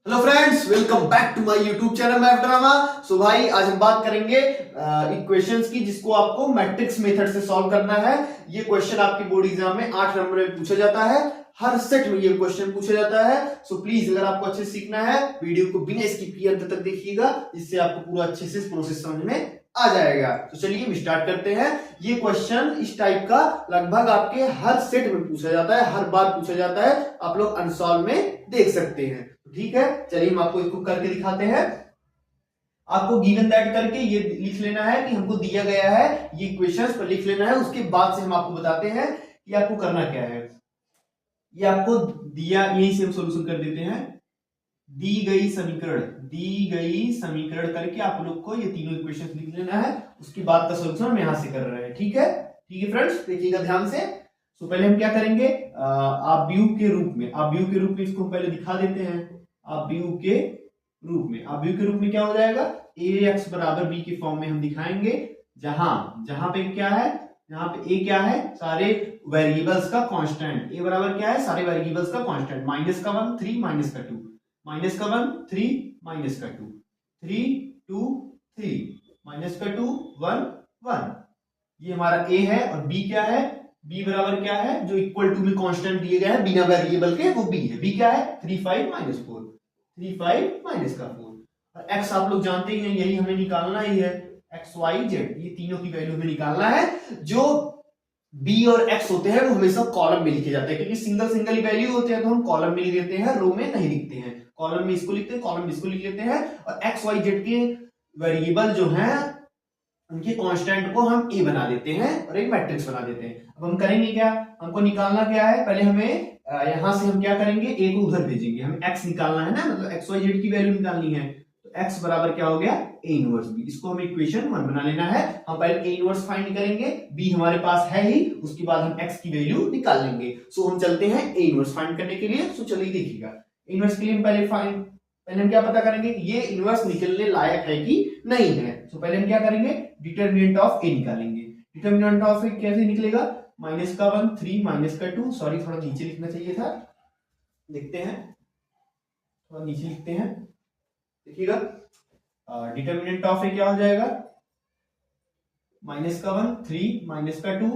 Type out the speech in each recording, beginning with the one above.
Hello friends, welcome back to my YouTube channel Math Drama. So भाई, आज हम बात करेंगे इक्वेशंस की, जिसको आपको मैट्रिक्स मेथड से सॉल्व करना है। ये क्वेश्चन आपके बोर्ड एग्जाम में 8 नंबर में पूछा जाता है। हर सेट में ये क्वेश्चन पूछा जाता है। सो प्लीज, अगर आपको अच्छे से सीखना है, वीडियो को बिना स्किप किए अंत तक देखिएगा, जिससे आपको पूरा अच्छे से प्रोसेस समझ में आ जाएगा। तो चलिए हम स्टार्ट करते हैं। ये क्वेश्चन इस टाइप का लगभग आपके हर सेट में पूछा जाता है, हर बार पूछा जाता है। आप लोग अनसॉल्व में देख सकते हैं। ठीक है, चलिए हम आपको इसको करके दिखाते हैं। आपको गिवन दैट करके ये लिख लेना है कि हमको दिया गया है, ये इक्वेशंस पर लिख लेना है। उसके बाद से हम आपको बताते हैं कि आपको करना क्या है। ये आपको दिया, यही से हम सोल्यूशन कर देते हैं। दी गई समीकरण करके आप लोग को ये तीनों इक्वेशंस लिख लेना है। उसके बाद का सोल्यूशन हम यहां से कर रहे हैं। ठीक है फ्रेंड्स, देखिएगा ध्यान से। तो पहले हम क्या करेंगे, आव्यूह के रूप में इसको हम पहले दिखा देते हैं। आव्यूह के रूप में क्या हो जाएगा, ax बराबर b के फॉर्म में हम दिखाएंगे। जहां पे क्या है, यहाँ पे a क्या है, सारे वेरिएबल्स का कांस्टेंट। a बराबर क्या है, सारे वेरिएबल्स का कांस्टेंट। माइनस का 1, 3 माइनस का 2, माइनस का 1, 3 माइनस का 2, 3 2 3 माइनस का 2 1 1। ये हमारा a है। और b क्या है, b बराबर क्या है, जो इक्वल टू में कांस्टेंट दिए गए हैं बिना वेरिएबल के, वो b है। b क्या है, 3 5 माइनस 4, 3 5 माइनस का 4। और x आप लोग जानते ही हैं, यही हमें निकालना ही है। x y z, ये तीनों की वैल्यू हमें निकालना है। जो b और x होते हैं वो हमेशा कॉलम में लिखे जाते हैं, क्योंकि सिंगल ही वैल्यू होते हैं तो हम कॉलम में लिख देते हैं, रो में नहीं लिखते हैं। कॉलम में इसको लिखते हैं, कॉलम में इसको लिख लेते हैं। और x y z के वेरिएबल जो हैं, उनके कांस्टेंट को हम a बना देते हैं और एक मैट्रिक्स बना देते हैं। अब हम करेंगे क्या, हमको निकालना क्या है, पहले हमें यहां से हम क्या करेंगे, a को उधर भेजेंगे। हमें x निकालना है ना, मतलब x y z की वैल्यू निकालनी है। तो x बराबर क्या हो गया, a इनवर्स b। इसको हमें इक्वेशन 1 बना लेना है। हम पहले a इनवर्स फाइंड करेंगे, b हमारे पास है ही, उसके बाद हम x की वैल्यू निकाल लेंगे। सो हम चलते हैं a इनवर्स फाइंड करने के लिए। सो चलिए देखिएगा, इनवर्स के लिए हम पहले हम क्या पता करेंगे कि ये इनवर्स निकलने लायक है कि नहीं है। तो पहले हम क्या करेंगे, डिटरमिनेंट ऑफ a निकालेंगे। डिटरमिनेंट ऑफ a कैसे निकलेगा, माइनस का 1, 3 माइनस का 2, सॉरी थोड़ा नीचे लिखना चाहिए था, लिखते हैं, थोड़ा नीचे लिखते हैं। देखिएगा, डिटरमिनेंट ऑफ a क्या हो जाएगा, माइनस का 1, 3 माइनस का 2,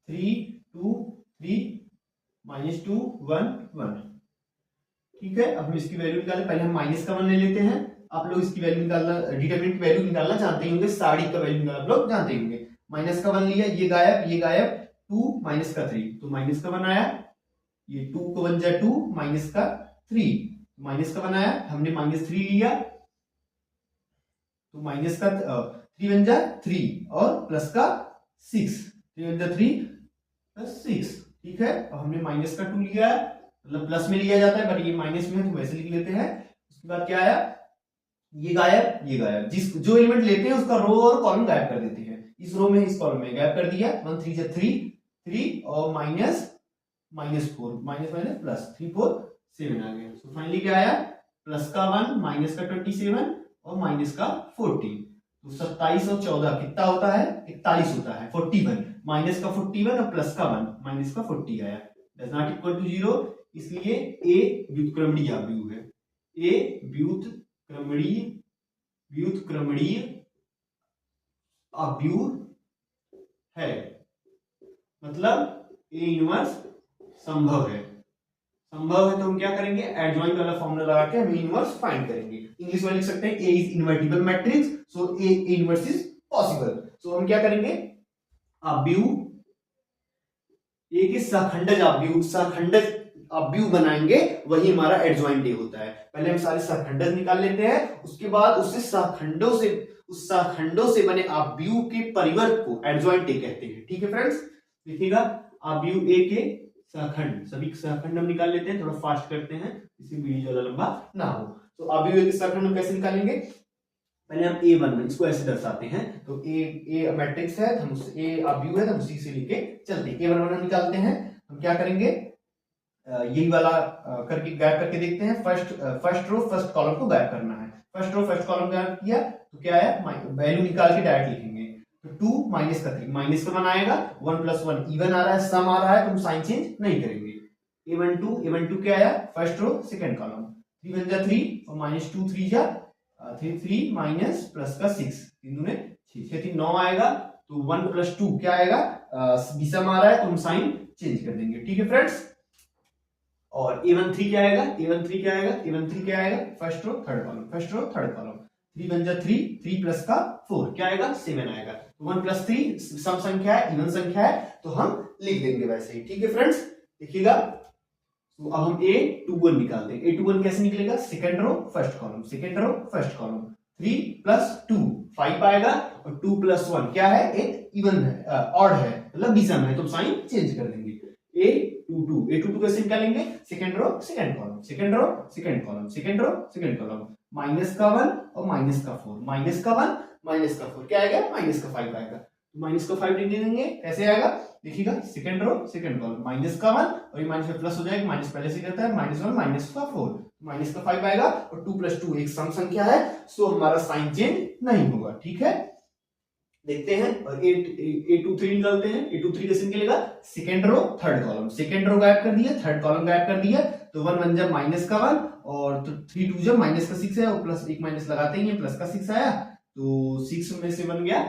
3 2 3 माइनस 2 1 1। ठीक है, अब हम इसकी वैल्यू निकालें। पहले हम माइनस का 1 ले लेते हैं। आप लोग इसकी वैल्यू निकालना, डिटरमिनेंट की वैल्यू निकालना जानते ही होंगे, साड़ी का वैल्यू निकालना आप लोग जानते होंगे। माइनस का 1 लिया, ये गायब, 2 माइनस का 3, तो माइनस का 1 आया। ये 2 को 1 जा 2, माइनस का 3, माइनस का 1 आया। हमने माइनस 3 लिया, तो माइनस का 3 1 जा 3 और प्लस का 6, 3 1 जा 3 प्लस 6। ठीक है, अब हमने माइनस का 2 लिया, मतलब प्लस में लिया जाता है, बट ये माइनस में है तो वैसे लिख लेते हैं। उसके बाद क्या आया, ये गायब, जो एलिमेंट लेते हैं उसका रो और कॉलम गायब कर देते हैं। इस रो में, इस कॉलम में गायब कर दिया। 1 3 जा 3 और माइनस 4, माइनस प्लस 3 4 7 आ गया। सो फाइनली क्या आया, प्लस का 1, माइनस का 27 और माइनस का 14। तो 27 और 14 कितना होता है, 41 होता है। 41, माइनस का 41 और प्लस का 1, माइनस का 40 आया। डज नॉट इक्वल टू 0, इसलिए a व्युत्क्रमणीय आव्यूह है। a व्युत्क्रमणीय आव्यूह है, मतलब a इनवर्स संभव है। तो हम क्या करेंगे, एडजॉइंट वाला फॉर्मूला लगा के हम इनवर्स फाइंड करेंगे। इंग्लिश में लिख सकते हैं a is invertible matrix, so a inverse is possible. So हम क्या करेंगे, आव्यूह a के सखंडज आव्यूह बनाएंगे, वही हमारा एडजॉइंट a होता है। पहले हम सारे सखंडज निकाल लेते हैं, उसके बाद उस सखंडों से बने आव्यूह के परिवर्त को एडजॉइंट a कहते हैं। ठीक है फ्रेंड्स, देखिएगा, आव्यूह a के सखंड, सभी सखंड हम निकाल लेते हैं। थोड़ा फास्ट करते हैं, इसी वीडियो ज्यादा लंबा ना हो। तो आव्यूह a के सखंड हम कैसे निकालेंगे, पहले हम a1 इसको ऐसे दर्शाते हैं। तो a मैट्रिक्स है, हम a आव्यूह है, तो हम उसी से लेके चलते हैं। a1 हम निकालते हैं। हम क्या करेंगे, यही वाला करके गायब करके देखते हैं। फर्स्ट रो फर्स्ट कॉलम को गायब करना है। फर्स्ट रो फर्स्ट कॉलम गायब किया तो क्या आया, वैल्यू निकाल के डायरेक्ट लिखेंगे। तो 2 माइनस का 3, माइनस का 1 आएगा। 1 प्लस 1 इवन आ रहा है, सम आ रहा है, तो हम साइन चेंज नहीं करेंगे। a12 क्या आया, first row second column. 3 one जा 3 और माइनस 2 3 जा 3 माइनस प्लस का 6, 3 दूने 6, 6 3 9 आएगा। तो 1 प्लस 2 क्या आएगा, विषम आ रहा है तो हम साइन चेंज कर देंगे। ठीक है फ्रेंड्स, और a13 क्या आएगा, a13 क्या आएगा, a13 क्या आएगा, first row third column, first row third column. 3 one जा 3, 3 प्लस का 4 क्या आएगा, 7 आएगा। 1 प्लस 3 सम संख्या है, इवन संख्या है, तो हम लिख देंगे वैसे ही। ठीक है फ्रेंड्स, देखिएगा। तो अब हम a21 निकालते हैं। a21 कैसे निकलेगा, second row first column, second row first column. 3 plus 2 5 आएगा, और 2 प्लस 1 क्या है, एक इवन है, ऑड है, मतलब विषम है, तो साइन चेंज कर देंगे। a22 कैसे निकालेंगे, second row second column, second row second column, second row second column. Minus का 1 और माइनस का 4, माइनस का 1 माइनस का 4 क्या आएगा, माइनस का 5 आएगा। तो माइनस का 5 लिख देंगे, कैसे आएगा, देखिएगा, second row second column, minus का 1 और ये माइनस में प्लस हो जाएगा, माइनस पहले से करता है, माइनस 1 माइनस का 4, माइनस का 5 आएगा। और 2 प्लस 2 एक सम संख्या है, सो हमारा साइन चेंज नहीं होगा। ठीक है, देखते हैं। और a23 निकालते हैं। a23 कैसे निकलेगा, second row third column, second row गायब कर दिया, थर्ड कॉलम गायब कर दिया, तो 1 1 जब माइनस का 1 और तो 3 2 जब माइनस का 6 है, और प्लस एक माइनस लगाते ही है, प्लस का 6 आया, तो 6 में से बन गया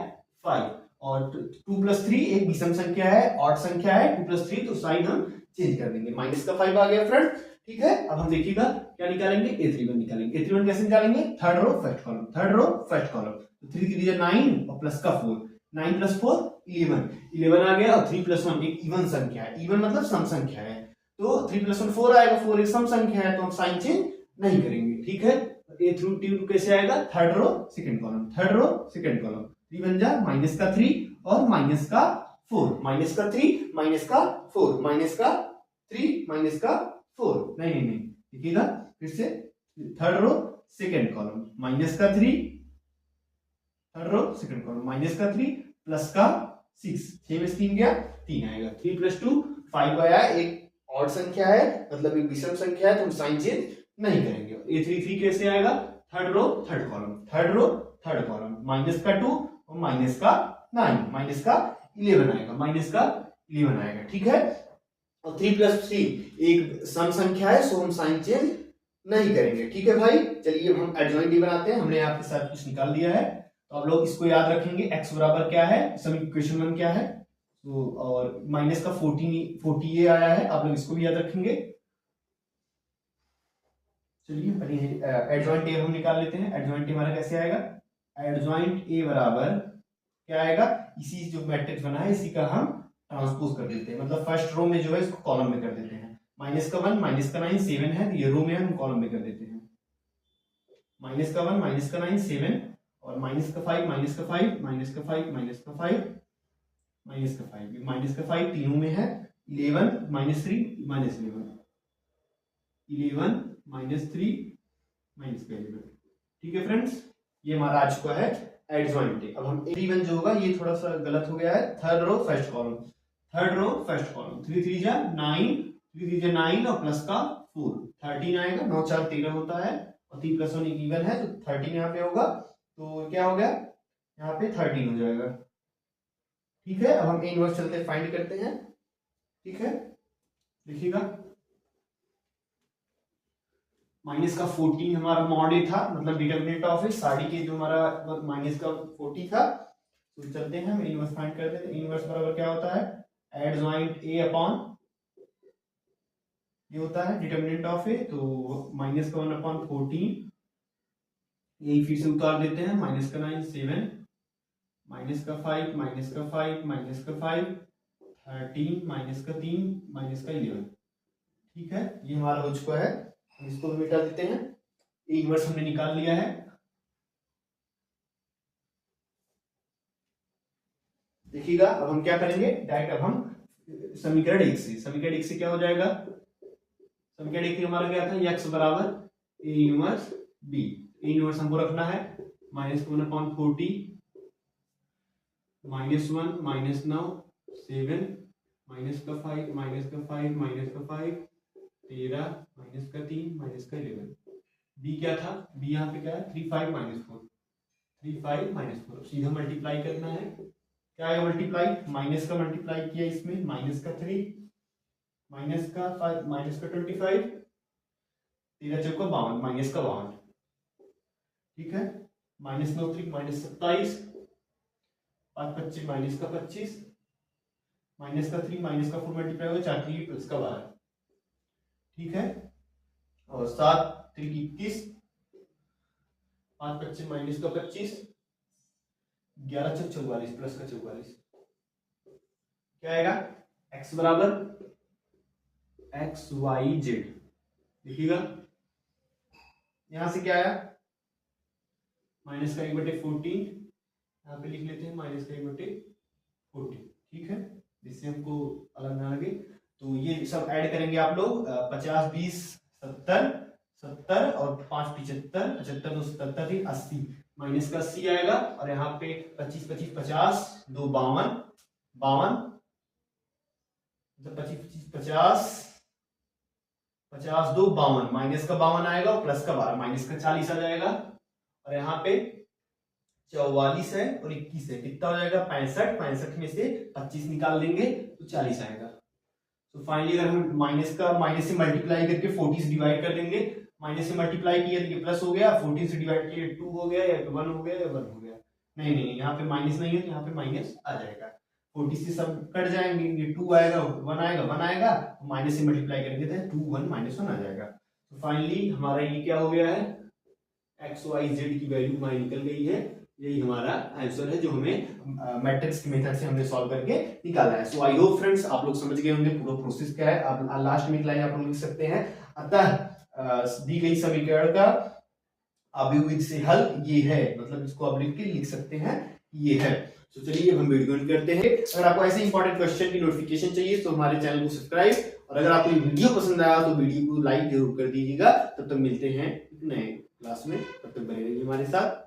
5। और 2 प्लस 3 एक विषम संख्या है, ऑड संख्या है, 2 प्लस 3, तो साइन हम चेंज कर देंगे, माइनस का 5 आ गया फ्रेंड। ठीक है, अब हम देखिएगा क्या निकालेंगे, a31 निकालेंगे। a31 कैसे निकालेंगे, third row first column, third row first column. तो 3 3 9 और प्लस का 4, 9 प्लस 4 11, 11 आ गया। और 3 प्लस 1 एक इवन संख्या है, इवन मतलब सम संख्या है, तो 3 प्लस 1 4 आएगा, 4 एक सम संख्या है, तो हम साइन चेंज नहीं करेंगे। ठीक है, a32 कैसे आएगा, third row second column, third row second column. 3 one जा माइनस का 3 और माइनस का 4, माइनस का 3 माइनस का 4, माइनस का 3 माइनस का 4, नहीं नहीं नहीं, देखिएगा फिर से, third row second column, minus का 3, third row second column, minus का 3 प्लस का 6, 6 में से 3 गया, 3 आएगा। 3 प्लस 2 5 आया, एक ऑड संख्या है, मतलब एक विषम संख्या है, तो हम साइन चेंज नहीं करेंगे। a33 कैसे आएगा, third row third column, third row third column, minus का 2 और माइनस का 9, माइनस का 11 आएगा, माइनस का 11 आएगा। ठीक है, और 3 प्लस 3 एक सम संख्या है, सो हम साइन चेंज नहीं करेंगे। ठीक है भाई, चलिए हम एडजॉइंट डी बनाते हैं। हमने आपके साथ कुछ निकाल दिया है, तो आप लोग इसको याद रखेंगे, x बराबर क्या है, सम इक्वेशन 1 क्या है, तो और माइनस का 40 ये आया है, आप लोग इसको भी याद रखेंगे। चलिए पहले एडजॉइंट ए हम निकाल लेते हैं। एडजॉइंट ए हमारा कैसे आएगा, एडजॉइंट ए बराबर क्या आएगा, इसी जो मैट्रिक्स बना है इसी का हम ट्रांसपोज कर देते हैं, मतलब फर्स्ट रो में जो है इसको कॉलम में कर देते हैं। माइनस का 1 माइनस का 9 7 है, तो ये रो में हम कॉलम में कर देते हैं। माइनस का 1 माइनस का 9 7 और माइनस का 5 माइनस का 5 माइनस का 5 माइनस का 5 माइनस का 5, माइनस का 5 तीनों में है। 11 माइनस 3 माइनस 11 माइनस 3 माइनस का 11। ठीक है फ्रेंड्स, ये हमारा आ चुका है एडजॉइंट ए। अब हम a31 जो होगा ये थोड़ा सा गलत हो गया है, third row first column, third row first column. 3 3 जा 9, 3 3 जा 9 और प्लस का 4, 13 आएगा, 9 4 13 होता है, और 3 प्लस 1 इवन है, तो 13 यहाँ पे होगा, तो क्या हो गया, यहाँ पे 13 हो जाएगा। ठीक है, अब हम a इनवर्स चलते फाइंड करते हैं। ठीक है, देखिएगा, माइनस का 14 हमारा मॉड ए था, मतलब डिटरमिनेंट ऑफ ए, साड़ी के जो हमारा माइनस का 40 था, तो चलते हैं हम इनवर्स फाइंड करते हैं। इनवर्स बराबर क्या होता है, एडजॉइंट ए अपॉन ये होता है डिटरमिनेंट ऑफ ए, तो माइनस का 1 अपॉन 14, यही फिर से उतार देते हैं, माइनस का 9 7 माइनस का 5 माइनस का 5 माइनस का 5 13 माइनस का 3 माइनस का 11। ठीक है, ये हमारा हो चुका है, हम इसको भी मिटा देते हैं। ए इनवर्स हमने निकाल लिया है। देखिएगा, अब हम क्या करेंगे, डायरेक्ट अब हम समीकरण 1 से, समीकरण 1 से क्या हो जाएगा, समीकरण 1 हमारा क्या था, x बराबर A inverse B. A inverse हमको रखना है, minus 1 upon 40 minus 1 minus 9 7 minus का 5 माइनस का 5 माइनस का 5 13 माइनस का 3 माइनस का 11। बी क्या था, बी यहाँ पे क्या है, 3 5 माइनस 4 3 5 माइनस 4। सीधा मल्टीप्लाई करना है, क्या है मल्टीप्लाई, माइनस का मल्टीप्लाई किया इसमें, माइनस का 3 माइनस का 5 माइनस का 25 13 चौका 52, माइनस का 52, ठीक है। माइनस 9 3 माइनस 27, 5 25 माइनस का 25, माइनस का 3 माइनस का 4 मल्टीप्लाई होगा 4 3 प्लस का 12, ठीक है। और 7 3 21, 5 25 माइनस का 25, 11 6 44 प्लस का 44, क्या आएगा x बराबर XYZ, देखिएगा यहां से क्या आया माइनस का 1/14, यहाँ पे लिख लेते हैं माइनस का 1/14, ठीक है, जिससे हमको अलग ना लगे। तो ये सब ऐड करेंगे आप लोग, 50 20 70 70 और 5 75 75 2 77 3 80, माइनस का 80 आएगा। और यहाँ पे 25 25 50 2 52 52, मतलब 25 25 50 50 2 52, माइनस का 52 आएगा और प्लस का 12, माइनस का 40 आ जाएगा। और यहाँ पे 44 है और 21 है, कितना हो जाएगा 65, 65 में से 25 निकाल देंगे तो 40 आएगा। तो फाइनली अगर हम माइनस से मल्टीप्लाई करके 40 से डिवाइड कर देंगे, माइनस से मल्टीप्लाई किया तो ये प्लस हो गया, 14 से डिवाइड किया 2 हो गया या 1 हो गया या 1 हो गया, नहीं नहीं यहाँ पे माइनस नहीं है तो यहाँ पे माइनस आ जाएगा। 40 से सब कट जाएंगे, ये 2 आएगा 1 आएगा 1 आएगा, माइनस से मल्टीप्लाई करेंगे तो 2 1 -1 आ जाएगा। तो फाइनली हमारा ये क्या हो गया है, XYZ की वैल्यू हमारी निकल गई है। यही हमारा आंसर है जो हमें मैट्रिक्स की मेथड से हमने सॉल्व करके निकाला है। सो आई होप फ्रेंड्स आप लोग समझ गए होंगे पूरा प्रोसेस क्या है। आप लास्ट में एक लाइन आप लोग लिख सकते हैं, अतः दी गई समीकरण का अभिविध से हल ये है, मतलब इसको आप लिख सकते हैं ये है। तो चलिए अब हम वीडियो एंड करते हैं। अगर आपको ऐसे इंपॉर्टेंट क्वेश्चन की नोटिफिकेशन चाहिए तो हमारे चैनल को सब्सक्राइब, और अगर आपको ये वीडियो पसंद आया तो वीडियो को लाइक जरूर कर दीजिएगा। तब तक मिलते हैं नए क्लास में, तब तक बने रहिए हमारे साथ।